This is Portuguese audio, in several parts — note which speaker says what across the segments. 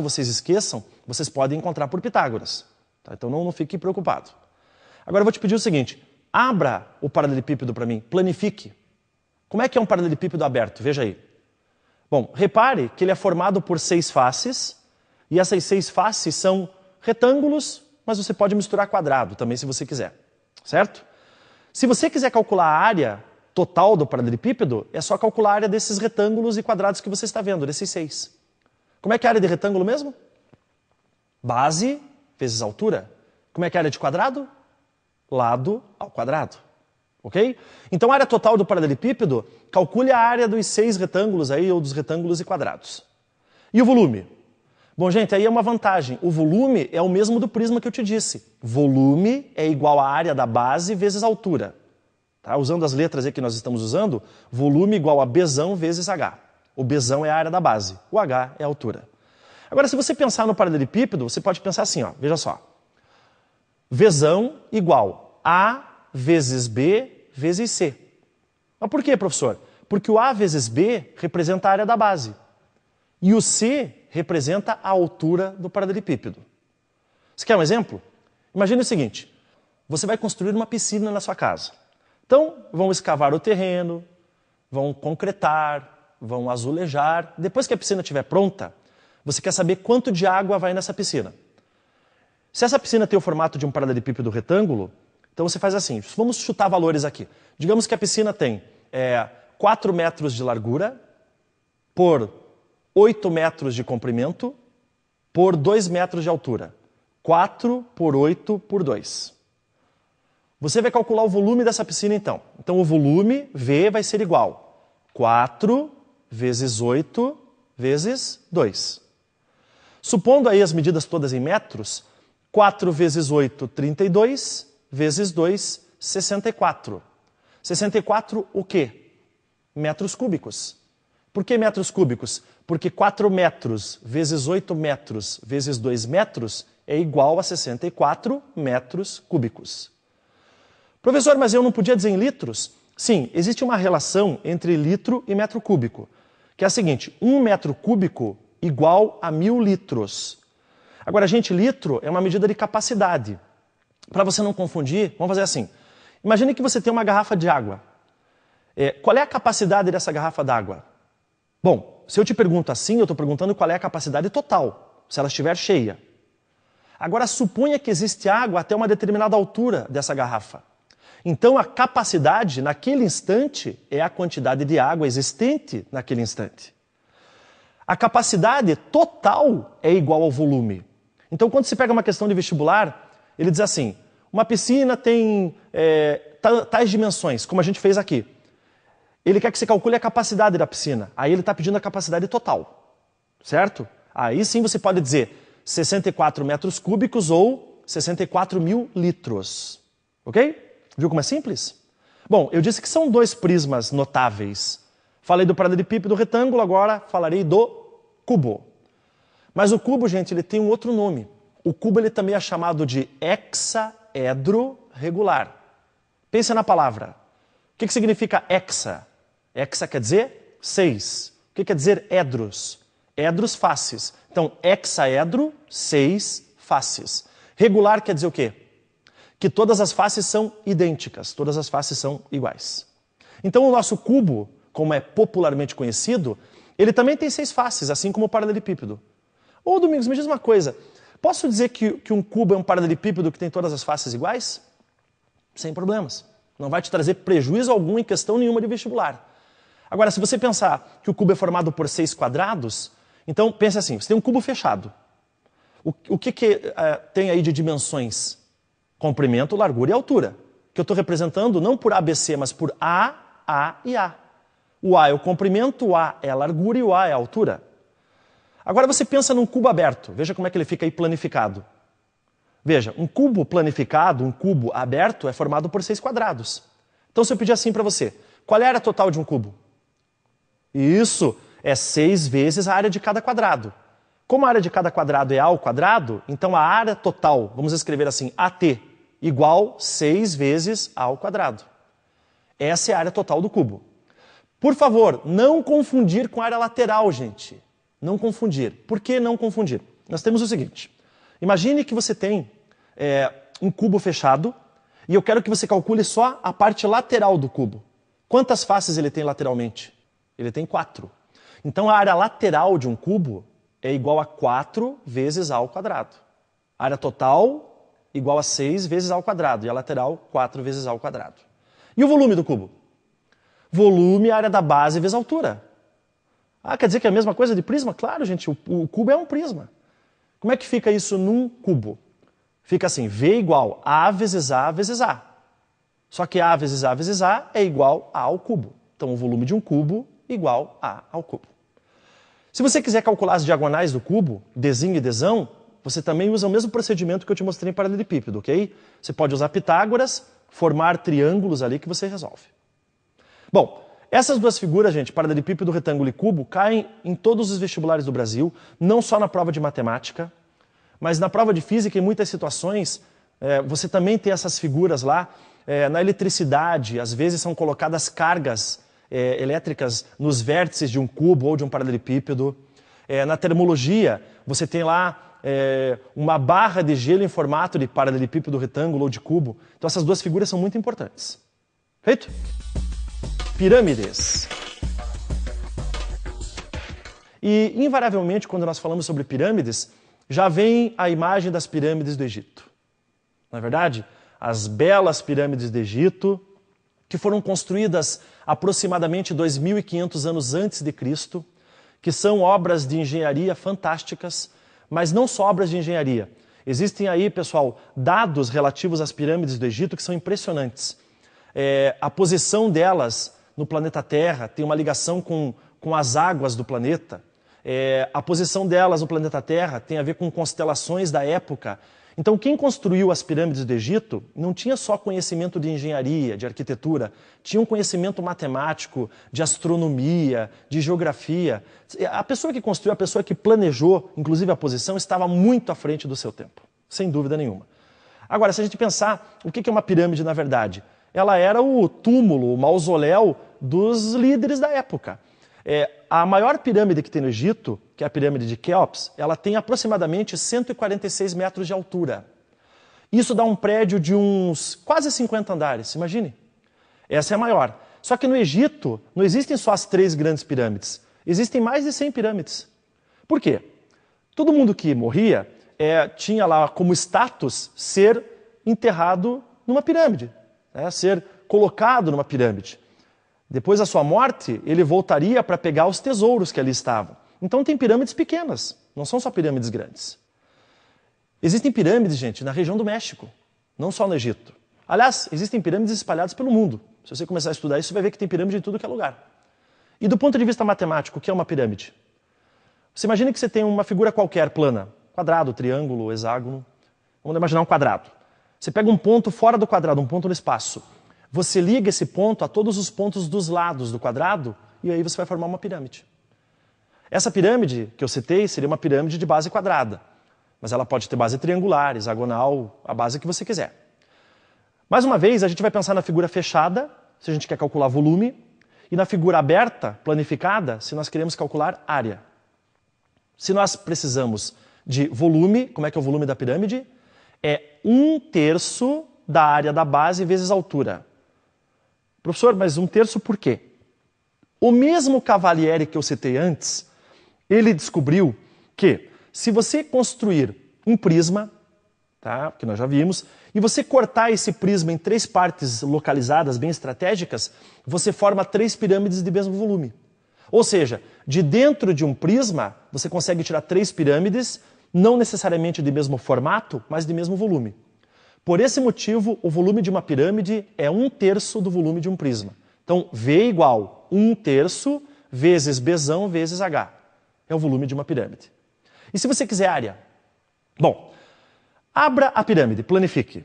Speaker 1: vocês esqueçam, vocês podem encontrar por Pitágoras. Tá? Então não fique preocupado. Agora eu vou te pedir o seguinte, abra o paralelepípedo para mim, planifique. Como é que é um paralelepípedo aberto? Veja aí. Bom, repare que ele é formado por 6 faces, e essas 6 faces são retângulos, mas você pode misturar quadrado também se você quiser, certo? Se você quiser calcular a área total do paralelepípedo, é só calcular a área desses retângulos e quadrados que você está vendo, desses 6. Como é que é a área de retângulo mesmo? Base vezes altura. Como é que é a área de quadrado? Lado ao quadrado. Ok? Então a área total do paralelepípedo, calcule a área dos 6 retângulos aí, ou dos retângulos e quadrados. E o volume? Bom, gente, aí é uma vantagem. O volume é o mesmo do prisma que eu te disse. Volume é igual à área da base vezes a altura. Tá? Usando as letras aí que nós estamos usando, volume igual a Bzão vezes H. O Bzão é a área da base, o H é a altura. Agora, se você pensar no paralelepípedo, você pode pensar assim, ó, veja só. Vzão igual A vezes B vezes C. Mas por quê, professor? Porque o A vezes B representa a área da base. E o C representa a altura do paralelepípedo. Você quer um exemplo? Imagine o seguinte, você vai construir uma piscina na sua casa. Então, vão escavar o terreno, vão concretar, vão azulejar. Depois que a piscina estiver pronta, você quer saber quanto de água vai nessa piscina. Se essa piscina tem o formato de um paralelepípedo retângulo, então você faz assim, vamos chutar valores aqui. Digamos que a piscina tem 4 metros de largura por 8 metros de comprimento por 2 metros de altura. 4 por 8 por 2. Você vai calcular o volume dessa piscina então. Então o volume, V, vai ser igual 4 vezes 8 vezes 2. Supondo aí as medidas todas em metros, 4 vezes 8, 32, vezes 2, 64. 64 o quê? Metros cúbicos. Por que metros cúbicos? Porque 4 metros vezes 8 metros vezes 2 metros é igual a 64 metros cúbicos. Professor, mas eu não podia dizer em litros? Sim, existe uma relação entre litro e metro cúbico, que é a seguinte, 1 metro cúbico igual a 1000 litros. Agora, gente, litro é uma medida de capacidade. Para você não confundir, vamos fazer assim. Imagine que você tem uma garrafa de água. Qual é a capacidade dessa garrafa d'água? Bom, se eu te pergunto assim, eu estou perguntando qual é a capacidade total, se ela estiver cheia. Agora, suponha que existe água até uma determinada altura dessa garrafa. Então, a capacidade, naquele instante, é a quantidade de água existente naquele instante. A capacidade total é igual ao volume. Então, quando se pega uma questão de vestibular, ele diz assim, uma piscina tem tais dimensões, como a gente fez aqui. Ele quer que você calcule a capacidade da piscina. Aí ele está pedindo a capacidade total, certo? Aí sim você pode dizer 64 metros cúbicos ou 64 mil litros. Ok? Viu como é simples? Bom, eu disse que são 2 prismas notáveis. Falei do paralelepípedo retângulo, agora falarei do cubo. Mas o cubo, gente, ele tem um outro nome. O cubo ele também é chamado de hexaedro regular. Pense na palavra. O que significa hexa? Hexa quer dizer 6. O que quer dizer edros? Edros, faces. Então, hexaedro, 6 faces. Regular quer dizer o quê? Que todas as faces são idênticas, todas as faces são iguais. Então, o nosso cubo, como é popularmente conhecido, ele também tem 6 faces, assim como o paralelepípedo. Ô, Domingos, me diz uma coisa, posso dizer que um cubo é um paralelepípedo que tem todas as faces iguais? Sem problemas. Não vai te trazer prejuízo algum em questão nenhuma de vestibular. Agora, se você pensar que o cubo é formado por 6 quadrados, então pense assim, você tem um cubo fechado. O que tem aí de dimensões? Comprimento, largura e altura. Que eu estou representando não por ABC, mas por A e A. O A é o comprimento, o A é a largura e o A é a altura. Agora você pensa num cubo aberto. Veja como é que ele fica aí planificado. Veja, um cubo planificado, um cubo aberto, é formado por 6 quadrados. Então se eu pedir assim para você, qual é a área total de um cubo? Isso, é 6 vezes a área de cada quadrado. Como a área de cada quadrado é A ao quadrado, então a área total, vamos escrever assim, AT, igual 6 vezes A ao quadrado. Essa é a área total do cubo. Por favor, não confundir com a área lateral, gente. Não confundir. Por que não confundir? Nós temos o seguinte. Imagine que você tem um cubo fechado e eu quero que você calcule só a parte lateral do cubo. Quantas faces ele tem lateralmente? Ele tem 4. Então a área lateral de um cubo é igual a 4 vezes a ao quadrado. A área total igual a 6 vezes a ao quadrado e a lateral 4 vezes a ao quadrado. E o volume do cubo? Volume é a área da base vezes a altura. Ah, quer dizer que é a mesma coisa de prisma? Claro, gente, o cubo é um prisma. Como é que fica isso num cubo? Fica assim, V igual A vezes A vezes A. Só que A vezes A vezes A é igual a ao cubo. Então o volume de um cubo igual a ao cubo. Se você quiser calcular as diagonais do cubo, Dzinho e Dzão, você também usa o mesmo procedimento que eu te mostrei em paralelepípedo, ok? Você pode usar Pitágoras, formar triângulos ali que você resolve. Bom, essas duas figuras, gente, paralelepípedo, retângulo e cubo, caem em todos os vestibulares do Brasil, não só na prova de matemática, mas na prova de física, em muitas situações, você também tem essas figuras lá. Na eletricidade, às vezes são colocadas cargas elétricas nos vértices de um cubo ou de um paralelepípedo. Na termologia, você tem lá uma barra de gelo em formato de paralelepípedo, retângulo ou de cubo. Então essas duas figuras são muito importantes. Feito? Pirâmides. E, invariavelmente, quando nós falamos sobre pirâmides, já vem a imagem das pirâmides do Egito. Na verdade, as belas pirâmides do Egito, que foram construídas aproximadamente 2.500 anos antes de Cristo, que são obras de engenharia fantásticas, mas não só obras de engenharia. Existem aí, pessoal, dados relativos às pirâmides do Egito que são impressionantes. A posição delas no planeta Terra tem uma ligação com as águas do planeta. A posição delas no planeta Terra tem a ver com constelações da época. Então, quem construiu as pirâmides do Egito não tinha só conhecimento de engenharia, de arquitetura, tinha um conhecimento matemático, de astronomia, de geografia. A pessoa que construiu, a pessoa que planejou, inclusive a posição, estava muito à frente do seu tempo, sem dúvida nenhuma. Agora, se a gente pensar, o que é uma pirâmide na verdade? Ela era o túmulo, o mausoléu dos líderes da época. A maior pirâmide que tem no Egito, que é a pirâmide de Quéops, ela tem aproximadamente 146 metros de altura. Isso dá um prédio de uns quase 50 andares, imagine. Essa é a maior. Só que no Egito não existem só as 3 grandes pirâmides, existem mais de 100 pirâmides. Por quê? Todo mundo que morria tinha lá como status ser enterrado numa pirâmide, ser colocado numa pirâmide. Depois da sua morte, ele voltaria para pegar os tesouros que ali estavam. Então tem pirâmides pequenas, não são só pirâmides grandes. Existem pirâmides, gente, na região do México, não só no Egito. Aliás, existem pirâmides espalhadas pelo mundo. Se você começar a estudar isso, você vai ver que tem pirâmide em tudo que é lugar. E do ponto de vista matemático, o que é uma pirâmide? Você imagina que você tem uma figura qualquer plana, quadrado, triângulo, hexágono. Vamos imaginar um quadrado. Você pega um ponto fora do quadrado, um ponto no espaço. Você liga esse ponto a todos os pontos dos lados do quadrado e aí você vai formar uma pirâmide. Essa pirâmide que eu citei seria uma pirâmide de base quadrada, mas ela pode ter base triangular, hexagonal, a base que você quiser. Mais uma vez, a gente vai pensar na figura fechada, se a gente quer calcular volume, e na figura aberta, planificada, se nós queremos calcular área. Se nós precisamos de volume, como é que é o volume da pirâmide? É 1/3 da área da base vezes a altura. Professor, mas 1/3 por quê? O mesmo Cavalieri que eu citei antes, ele descobriu que se você construir um prisma, tá, que nós já vimos, e você cortar esse prisma em 3 partes localizadas, bem estratégicas, você forma 3 pirâmides de mesmo volume. Ou seja, de dentro de um prisma, você consegue tirar 3 pirâmides, não necessariamente de mesmo formato, mas de mesmo volume. Por esse motivo, o volume de uma pirâmide é 1/3 do volume de um prisma. Então, V igual 1/3 vezes Bzão vezes H. É o volume de uma pirâmide. E se você quiser área? Bom, abra a pirâmide, planifique.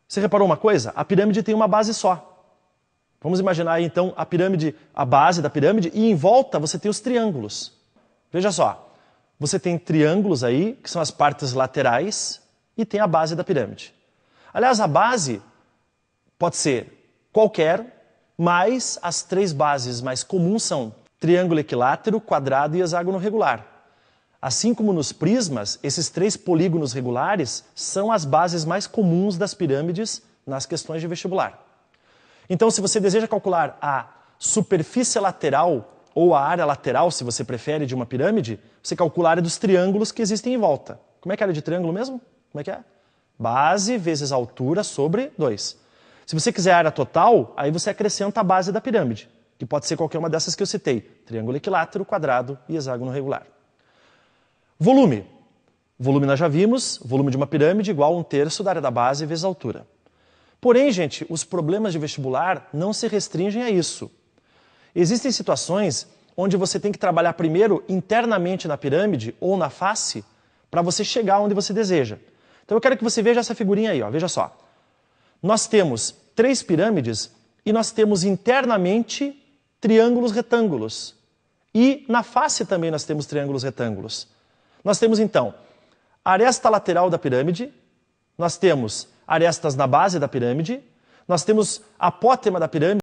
Speaker 1: Você reparou uma coisa? A pirâmide tem uma base só. Vamos imaginar aí, então, a pirâmide, a base da pirâmide, e em volta você tem os triângulos. Veja só, você tem triângulos aí, que são as partes laterais, e tem a base da pirâmide. Aliás, a base pode ser qualquer, mas as 3 bases mais comuns são triângulo equilátero, quadrado e hexágono regular. Assim como nos prismas, esses 3 polígonos regulares são as bases mais comuns das pirâmides nas questões de vestibular. Então, se você deseja calcular a superfície lateral ou a área lateral, se você prefere, de uma pirâmide, você calcula a área dos triângulos que existem em volta. Como é que é a área de triângulo mesmo? Como é que é? Base vezes altura sobre 2. Se você quiser a área total, aí você acrescenta a base da pirâmide, que pode ser qualquer uma dessas que eu citei. Triângulo equilátero, quadrado e hexágono regular. Volume. Volume nós já vimos, volume de uma pirâmide igual a 1/3 da área da base vezes a altura. Porém, gente, os problemas de vestibular não se restringem a isso. Existem situações onde você tem que trabalhar primeiro internamente na pirâmide ou na face para você chegar onde você deseja. Então eu quero que você veja essa figurinha aí, ó. Veja só. Nós temos 3 pirâmides e nós temos internamente triângulos retângulos. E na face também nós temos triângulos retângulos. Nós temos então a aresta lateral da pirâmide, nós temos arestas na base da pirâmide, nós temos a apótema da pirâmide,